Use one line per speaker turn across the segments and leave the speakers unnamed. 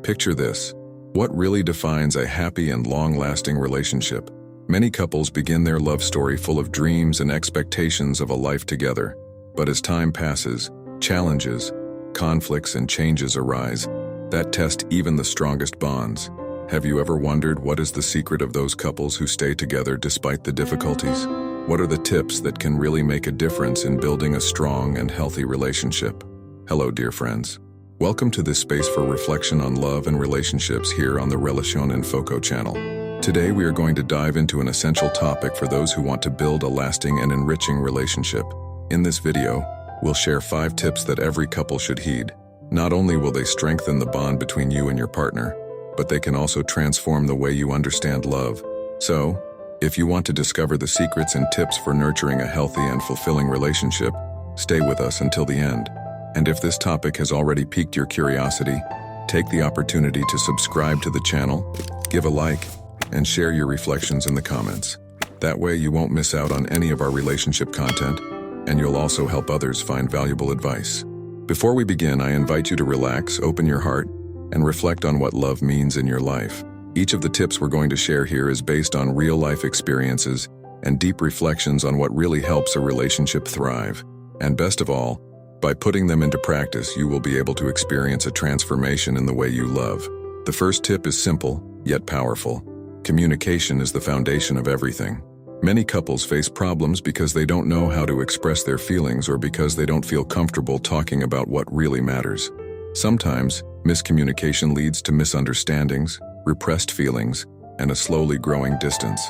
Picture this. What really defines a happy and long-lasting relationship? Many couples begin their love story full of dreams and expectations of a life together. But as time passes, challenges, conflicts, and changes arise that test even the strongest bonds. Have you ever wondered what is the secret of those couples who stay together despite the difficulties? What are the tips that can really make a difference in building a strong and healthy relationship? Hello, dear friends. Welcome to this space for reflection on love and relationships here on the Relation en Foco channel. Today we are going to dive into an essential topic for those who want to build a lasting and enriching relationship. In this video, we'll share 5 tips that every couple should heed. Not only will they strengthen the bond between you and your partner, but they can also transform the way you understand love. So, if you want to discover the secrets and tips for nurturing a healthy and fulfilling relationship, stay with us until the end. And if this topic has already piqued your curiosity, take the opportunity to subscribe to the channel, give a like, and share your reflections in the comments. That way you won't miss out on any of our relationship content, and you'll also help others find valuable advice. Before we begin, I invite you to relax, open your heart, and reflect on what love means in your life. Each of the tips we're going to share here is based on real-life experiences and deep reflections on what really helps a relationship thrive. And best of all, by putting them into practice, you will be able to experience a transformation in the way you love. The first tip is simple, yet powerful. Communication is the foundation of everything. Many couples face problems because they don't know how to express their feelings or because they don't feel comfortable talking about what really matters. Sometimes, miscommunication leads to misunderstandings, repressed feelings, and a slowly growing distance.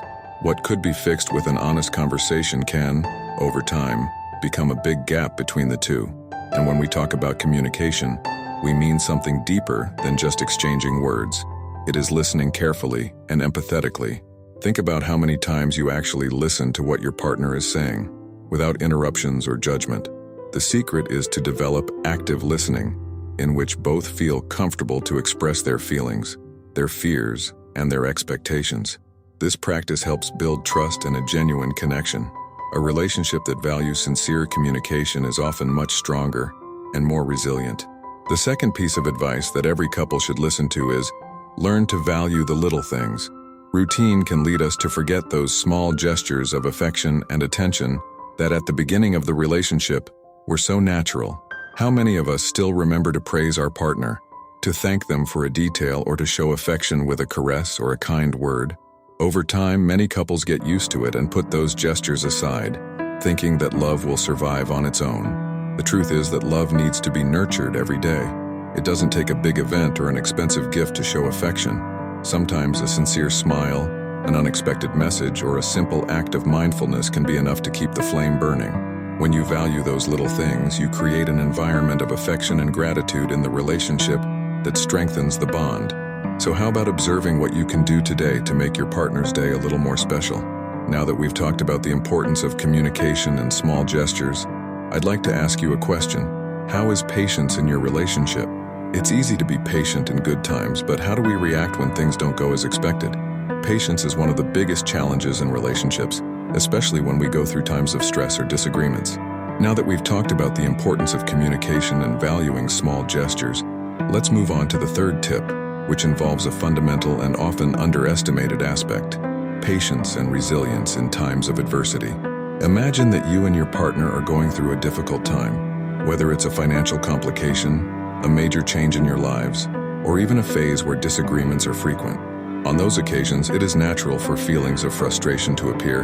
What could be fixed with an honest conversation can, over time, become a big gap between the two. And when we talk about communication, we mean something deeper than just exchanging words. It is listening carefully and empathetically. Think about how many times you actually listen to what your partner is saying, without interruptions or judgment. The secret is to develop active listening, in which both feel comfortable to express their feelings, their fears, and their expectations. This practice helps build trust and a genuine connection. A relationship that values sincere communication is often much stronger and more resilient. The second piece of advice that every couple should listen to is, learn to value the little things. Routine can lead us to forget those small gestures of affection and attention that at the beginning of the relationship were so natural. How many of us still remember to praise our partner, to thank them for a detail, or to show affection with a caress or a kind word? Over time, many couples get used to it and put those gestures aside, thinking that love will survive on its own. The truth is that love needs to be nurtured every day. It doesn't take a big event or an expensive gift to show affection. Sometimes a sincere smile, an unexpected message, or a simple act of mindfulness can be enough to keep the flame burning. When you value those little things, you create an environment of affection and gratitude in the relationship that strengthens the bond. So how about observing what you can do today to make your partner's day a little more special? Now that we've talked about the importance of communication and small gestures, I'd like to ask you a question. How is patience in your relationship? It's easy to be patient in good times, but how do we react when things don't go as expected? Patience is one of the biggest challenges in relationships, especially when we go through times of stress or disagreements. Now that we've talked about the importance of communication and valuing small gestures, let's move on to the third tip, which involves a fundamental and often underestimated aspect: patience and resilience in times of adversity. Imagine that you and your partner are going through a difficult time, whether it's a financial complication, a major change in your lives, or even a phase where disagreements are frequent. On those occasions, it is natural for feelings of frustration to appear,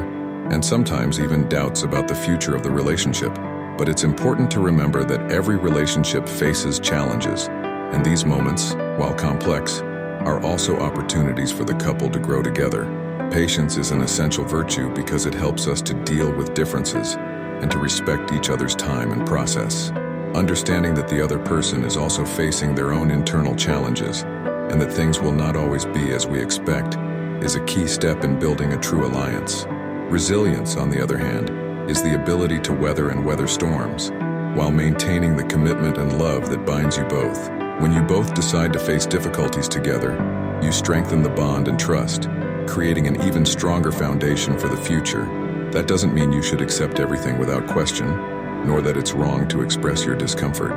and sometimes even doubts about the future of the relationship. But it's important to remember that every relationship faces challenges, and these moments, while complex, are also opportunities for the couple to grow together. Patience is an essential virtue because it helps us to deal with differences and to respect each other's time and process. Understanding that the other person is also facing their own internal challenges and that things will not always be as we expect is a key step in building a true alliance. Resilience, on the other hand, is the ability to weather storms while maintaining the commitment and love that binds you both. When you both decide to face difficulties together, you strengthen the bond and trust, creating an even stronger foundation for the future. That doesn't mean you should accept everything without question, nor that it's wrong to express your discomfort.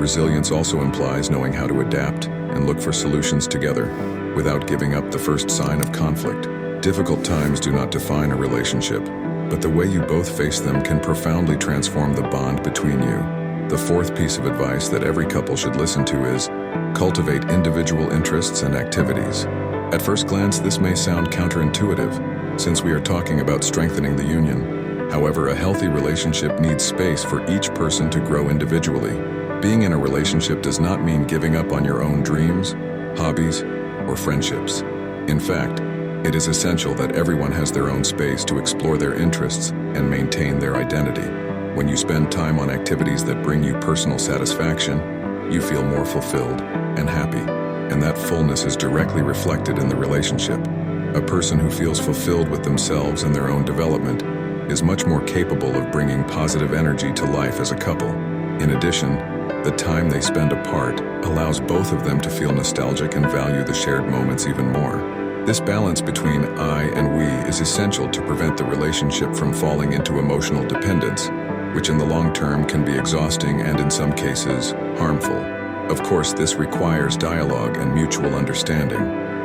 Resilience also implies knowing how to adapt, and look for solutions together, without giving up the first sign of conflict. Difficult times do not define a relationship, but the way you both face them can profoundly transform the bond between you. The fourth piece of advice that every couple should listen to is, cultivate individual interests and activities. At first glance, this may sound counterintuitive, since we are talking about strengthening the union. However, a healthy relationship needs space for each person to grow individually. Being in a relationship does not mean giving up on your own dreams, hobbies, or friendships. In fact, it is essential that everyone has their own space to explore their interests and maintain their identity. When you spend time on activities that bring you personal satisfaction, you feel more fulfilled and happy, and that fullness is directly reflected in the relationship. A person who feels fulfilled with themselves and their own development is much more capable of bringing positive energy to life as a couple. In addition, the time they spend apart allows both of them to feel nostalgic and value the shared moments even more. This balance between I and we is essential to prevent the relationship from falling into emotional dependence, which in the long term can be exhausting and in some cases, harmful. Of course, this requires dialogue and mutual understanding.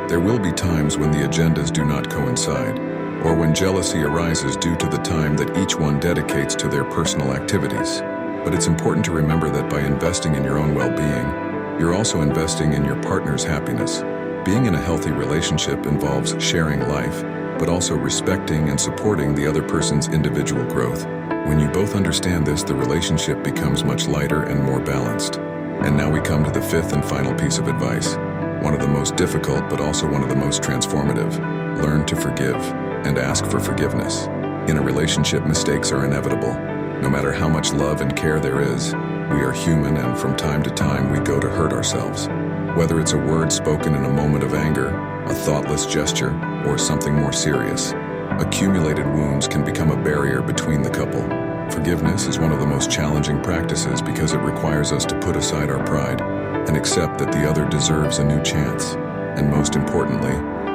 There will be times when the agendas do not coincide, or when jealousy arises due to the time that each one dedicates to their personal activities. But it's important to remember that by investing in your own well-being, you're also investing in your partner's happiness. Being in a healthy relationship involves sharing life, but also respecting and supporting the other person's individual growth. When you both understand this, the relationship becomes much lighter and more balanced. And now we come to the fifth and final piece of advice, one of the most difficult but also one of the most transformative. Learn to forgive and ask for forgiveness. In a relationship, mistakes are inevitable. No matter how much love and care there is, we are human, and from time to time we go to hurt ourselves. Whether it's a word spoken in a moment of anger, a thoughtless gesture, or something more serious, accumulated wounds can become a barrier between the couple. Forgiveness is one of the most challenging practices because it requires us to put aside our pride and accept that the other deserves a new chance. And most importantly,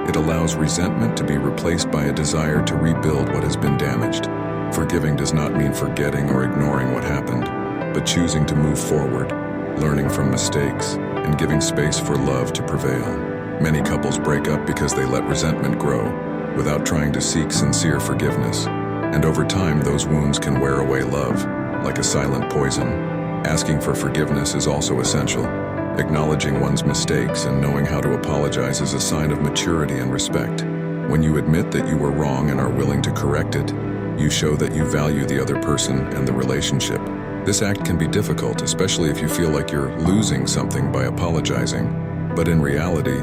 it allows resentment to be replaced by a desire to rebuild what has been damaged. Forgiving does not mean forgetting or ignoring what happened, but choosing to move forward, learning from mistakes, and giving space for love to prevail. Many couples break up because they let resentment grow, without trying to seek sincere forgiveness. And over time, those wounds can wear away love, like a silent poison. Asking for forgiveness is also essential. Acknowledging one's mistakes and knowing how to apologize is a sign of maturity and respect. When you admit that you were wrong and are willing to correct it, you show that you value the other person and the relationship. This act can be difficult, especially if you feel like you're losing something by apologizing. But in reality,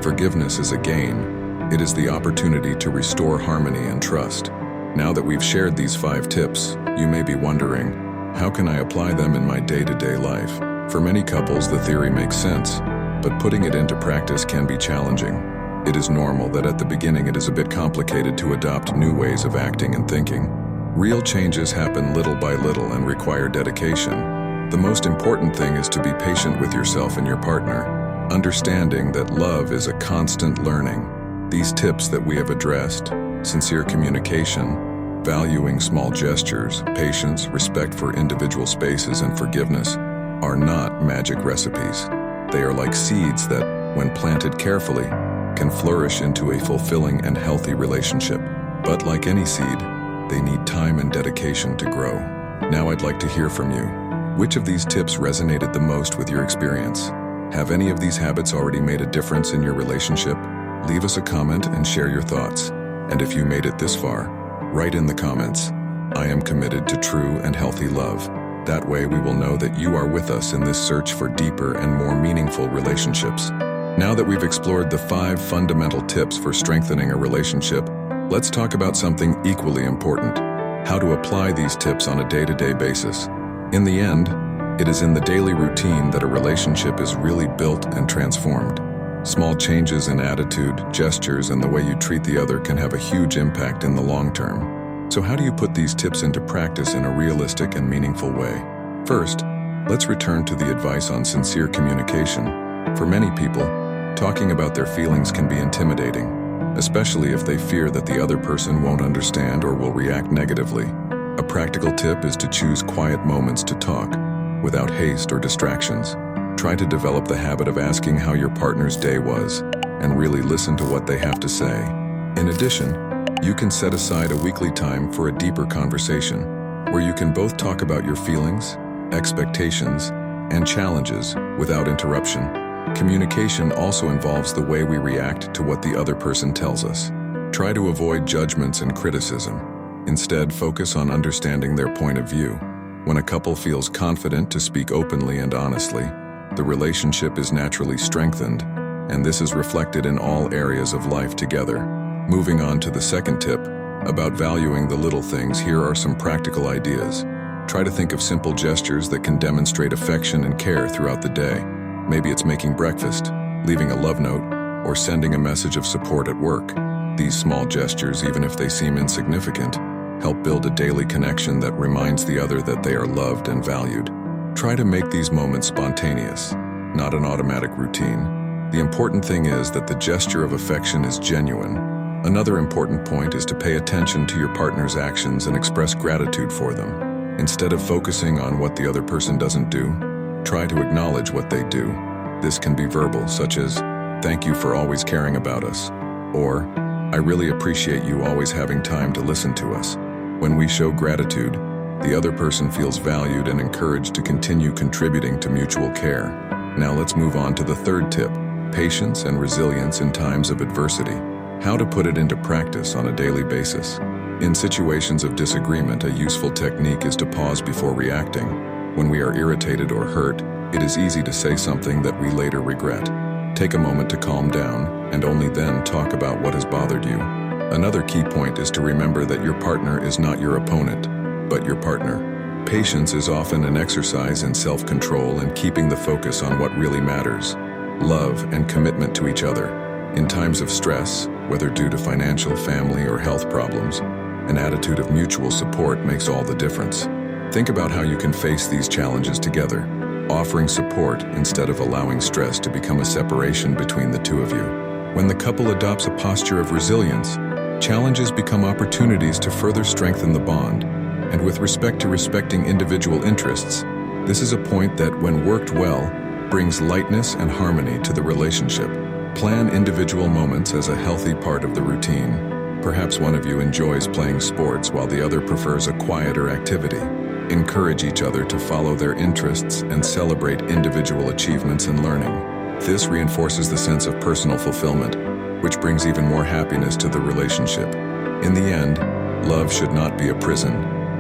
forgiveness is a gain. It is the opportunity to restore harmony and trust. Now that we've shared these 5 tips, you may be wondering, how can I apply them in my day-to-day life? For many couples, the theory makes sense, but putting it into practice can be challenging. It is normal that at the beginning it is a bit complicated to adopt new ways of acting and thinking. Real changes happen little by little and require dedication. The most important thing is to be patient with yourself and your partner, understanding that love is a constant learning. These tips that we have addressed, sincere communication, valuing small gestures, patience, respect for individual spaces, and forgiveness, are not magic recipes. They are like seeds that, when planted carefully, can flourish into a fulfilling and healthy relationship. But like any seed, they need time and dedication to grow. Now I'd like to hear from you. Which of these tips resonated the most with your experience? Have any of these habits already made a difference in your relationship? Leave us a comment and share your thoughts. And if you made it this far, write in the comments, "I am committed to true and healthy love." That way we will know that you are with us in this search for deeper and more meaningful relationships. Now that we've explored the 5 fundamental tips for strengthening a relationship, let's talk about something equally important: how to apply these tips on a day-to-day basis. In the end, it is in the daily routine that a relationship is really built and transformed. Small changes in attitude, gestures, and the way you treat the other can have a huge impact in the long term. So how do you put these tips into practice in a realistic and meaningful way? First, let's return to the advice on sincere communication. For many people, talking about their feelings can be intimidating, especially if they fear that the other person won't understand or will react negatively. A practical tip is to choose quiet moments to talk, without haste or distractions. Try to develop the habit of asking how your partner's day was and really listen to what they have to say. In addition, you can set aside a weekly time for a deeper conversation where you can both talk about your feelings, expectations, and challenges without interruption. Communication also involves the way we react to what the other person tells us. Try to avoid judgments and criticism. Instead, focus on understanding their point of view. When a couple feels confident to speak openly and honestly, the relationship is naturally strengthened, and this is reflected in all areas of life together. Moving on to the second tip, about valuing the little things, here are some practical ideas. Try to think of simple gestures that can demonstrate affection and care throughout the day. Maybe it's making breakfast, leaving a love note, or sending a message of support at work. These small gestures, even if they seem insignificant, help build a daily connection that reminds the other that they are loved and valued. Try to make these moments spontaneous, not an automatic routine. The important thing is that the gesture of affection is genuine. Another important point is to pay attention to your partner's actions and express gratitude for them. Instead of focusing on what the other person doesn't do, try to acknowledge what they do. This can be verbal, such as, "Thank you for always caring about us," or, "I really appreciate you always having time to listen to us." When we show gratitude, the other person feels valued and encouraged to continue contributing to mutual care. Now let's move on to the third tip, patience and resilience in times of adversity. How to put it into practice on a daily basis. In situations of disagreement, a useful technique is to pause before reacting. When we are irritated or hurt, it is easy to say something that we later regret. Take a moment to calm down, and only then talk about what has bothered you. Another key point is to remember that your partner is not your opponent, but your partner. Patience is often an exercise in self-control and keeping the focus on what really matters, love and commitment to each other. In times of stress, whether due to financial, family, or health problems, an attitude of mutual support makes all the difference. Think about how you can face these challenges together, offering support instead of allowing stress to become a separation between the two of you. When the couple adopts a posture of resilience, challenges become opportunities to further strengthen the bond. And with respect to respecting individual interests, this is a point that, when worked well, brings lightness and harmony to the relationship. Plan individual moments as a healthy part of the routine. Perhaps one of you enjoys playing sports while the other prefers a quieter activity. Encourage each other to follow their interests and celebrate individual achievements and learning. This reinforces the sense of personal fulfillment, which brings even more happiness to the relationship. In the end, love should not be a prison,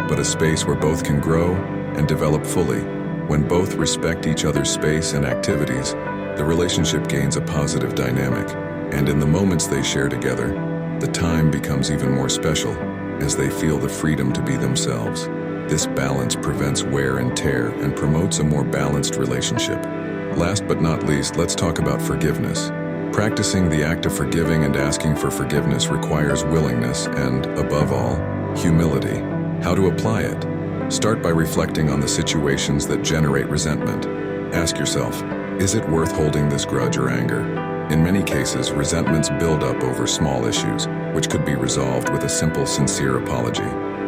but a space where both can grow and develop fully. When both respect each other's space and activities, the relationship gains a positive dynamic, and in the moments they share together, the time becomes even more special as they feel the freedom to be themselves. This balance prevents wear and tear and promotes a more balanced relationship. Last but not least, let's talk about forgiveness. Practicing the act of forgiving and asking for forgiveness requires willingness and, above all, humility. How to apply it? Start by reflecting on the situations that generate resentment. Ask yourself, is it worth holding this grudge or anger? In many cases, resentments build up over small issues, which could be resolved with a simple, sincere apology.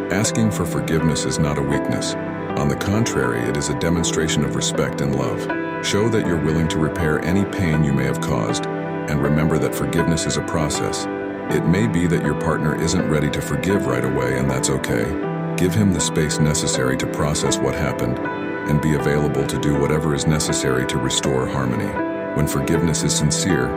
Asking for forgiveness is not a weakness. On the contrary, it is a demonstration of respect and love. Show that you're willing to repair any pain you may have caused, and remember that forgiveness is a process. It may be that your partner isn't ready to forgive right away, and that's okay. Give him the space necessary to process what happened, and be available to do whatever is necessary to restore harmony. When forgiveness is sincere,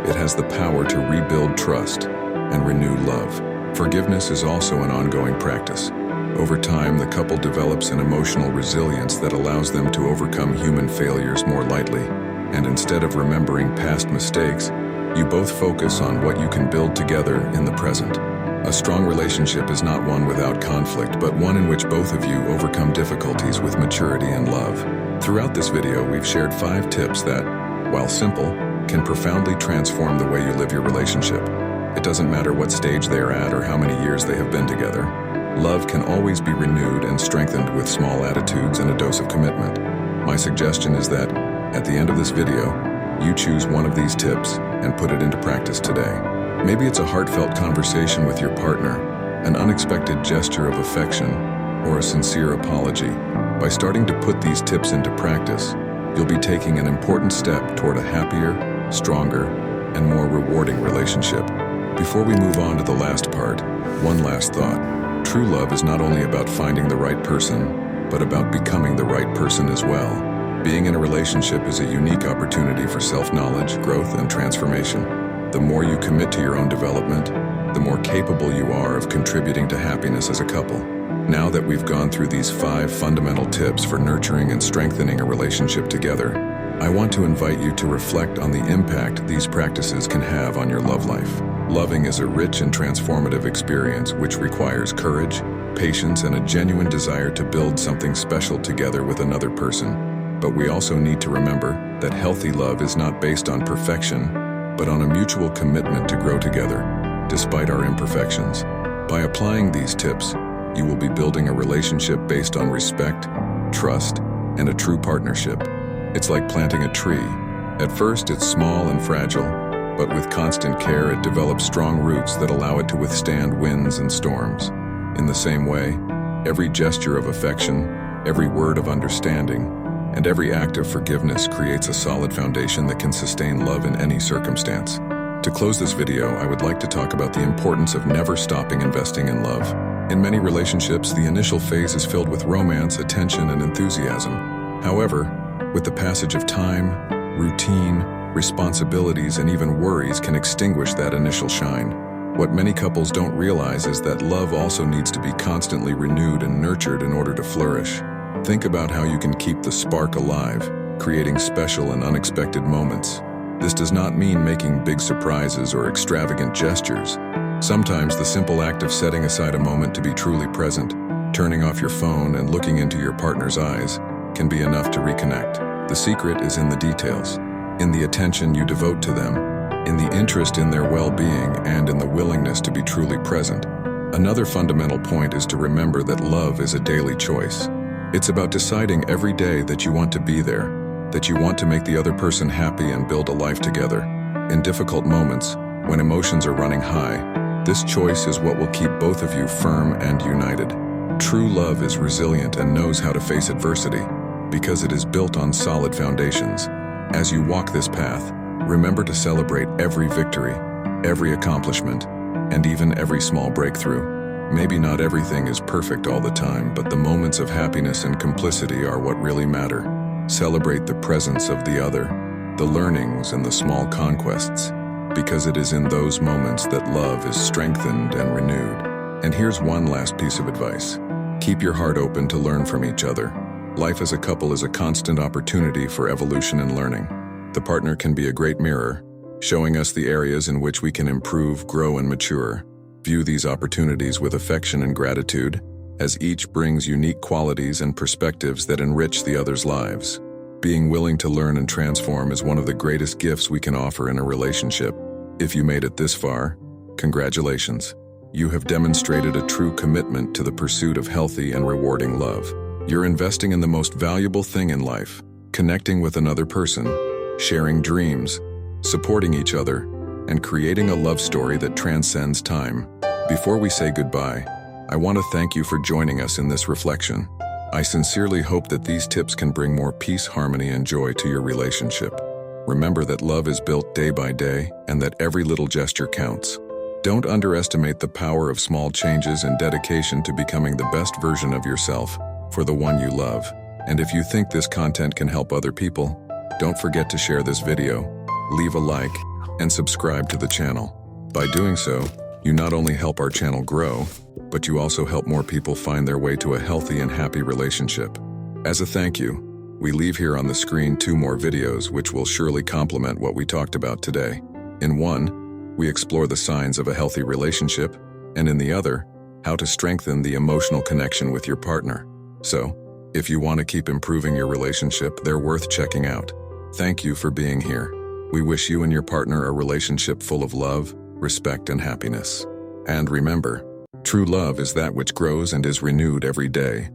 it has the power to rebuild trust and renew love. Forgiveness is also an ongoing practice. Over time, the couple develops an emotional resilience that allows them to overcome human failures more lightly. And instead of remembering past mistakes, you both focus on what you can build together in the present. A strong relationship is not one without conflict, but one in which both of you overcome difficulties with maturity and love. Throughout this video, we've shared 5 tips that, while simple, can profoundly transform the way you live your relationship. It doesn't matter what stage they are at or how many years they have been together. Love can always be renewed and strengthened with small attitudes and a dose of commitment. My suggestion is that, at the end of this video, you choose one of these tips and put it into practice today. Maybe it's a heartfelt conversation with your partner, an unexpected gesture of affection, or a sincere apology. By starting to put these tips into practice, you'll be taking an important step toward a happier, stronger, and more rewarding relationship. Before we move on to the last part, one last thought. True love is not only about finding the right person, but about becoming the right person as well. Being in a relationship is a unique opportunity for self-knowledge, growth, and transformation. The more you commit to your own development, the more capable you are of contributing to happiness as a couple. Now that we've gone through these 5 fundamental tips for nurturing and strengthening a relationship together, I want to invite you to reflect on the impact these practices can have on your love life. Loving is a rich and transformative experience which requires courage, patience, and a genuine desire to build something special together with another person. But we also need to remember that healthy love is not based on perfection, but on a mutual commitment to grow together, despite our imperfections. By applying these tips, you will be building a relationship based on respect, trust, and a true partnership. It's like planting a tree. At first, it's small and fragile, but with constant care, it develops strong roots that allow it to withstand winds and storms. In the same way, every gesture of affection, every word of understanding, and every act of forgiveness creates a solid foundation that can sustain love in any circumstance. To close this video, I would like to talk about the importance of never stopping investing in love. In many relationships, the initial phase is filled with romance, attention, and enthusiasm. However, with the passage of time, routine, responsibilities, and even worries can extinguish that initial shine. What many couples don't realize is that love also needs to be constantly renewed and nurtured in order to flourish. Think about how you can keep the spark alive, creating special and unexpected moments. This does not mean making big surprises or extravagant gestures. Sometimes the simple act of setting aside a moment to be truly present, turning off your phone and looking into your partner's eyes, can be enough to reconnect. The secret is in the details, in the attention you devote to them, in the interest in their well-being, and in the willingness to be truly present. Another fundamental point is to remember that love is a daily choice. It's about deciding every day that you want to be there, that you want to make the other person happy and build a life together. In difficult moments, when emotions are running high, this choice is what will keep both of you firm and united. True love is resilient and knows how to face adversity, because it is built on solid foundations. As you walk this path, remember to celebrate every victory, every accomplishment, and even every small breakthrough. Maybe not everything is perfect all the time, but the moments of happiness and complicity are what really matter. Celebrate the presence of the other, the learnings and the small conquests, because it is in those moments that love is strengthened and renewed. And here's one last piece of advice. Keep your heart open to learn from each other. Life as a couple is a constant opportunity for evolution and learning. The partner can be a great mirror, showing us the areas in which we can improve, grow, and mature. View these opportunities with affection and gratitude, as each brings unique qualities and perspectives that enrich the other's lives. Being willing to learn and transform is one of the greatest gifts we can offer in a relationship. If you made it this far, congratulations. You have demonstrated a true commitment to the pursuit of healthy and rewarding love. You're investing in the most valuable thing in life, connecting with another person, sharing dreams, supporting each other, and creating a love story that transcends time. Before we say goodbye, I want to thank you for joining us in this reflection. I sincerely hope that these tips can bring more peace, harmony, and joy to your relationship. Remember that love is built day by day and that every little gesture counts. Don't underestimate the power of small changes and dedication to becoming the best version of yourself for the one you love. And if you think this content can help other people, don't forget to share this video, leave a like, and subscribe to the channel. By doing so, you not only help our channel grow, but you also help more people find their way to a healthy and happy relationship. As a thank you, we leave here on the screen 2 more videos which will surely complement what we talked about today. In one, we explore the signs of a healthy relationship, and in the other, how to strengthen the emotional connection with your partner. So, if you want to keep improving your relationship, they're worth checking out. Thank you for being here. We wish you and your partner a relationship full of love, respect, and happiness. And remember, true love is that which grows and is renewed every day.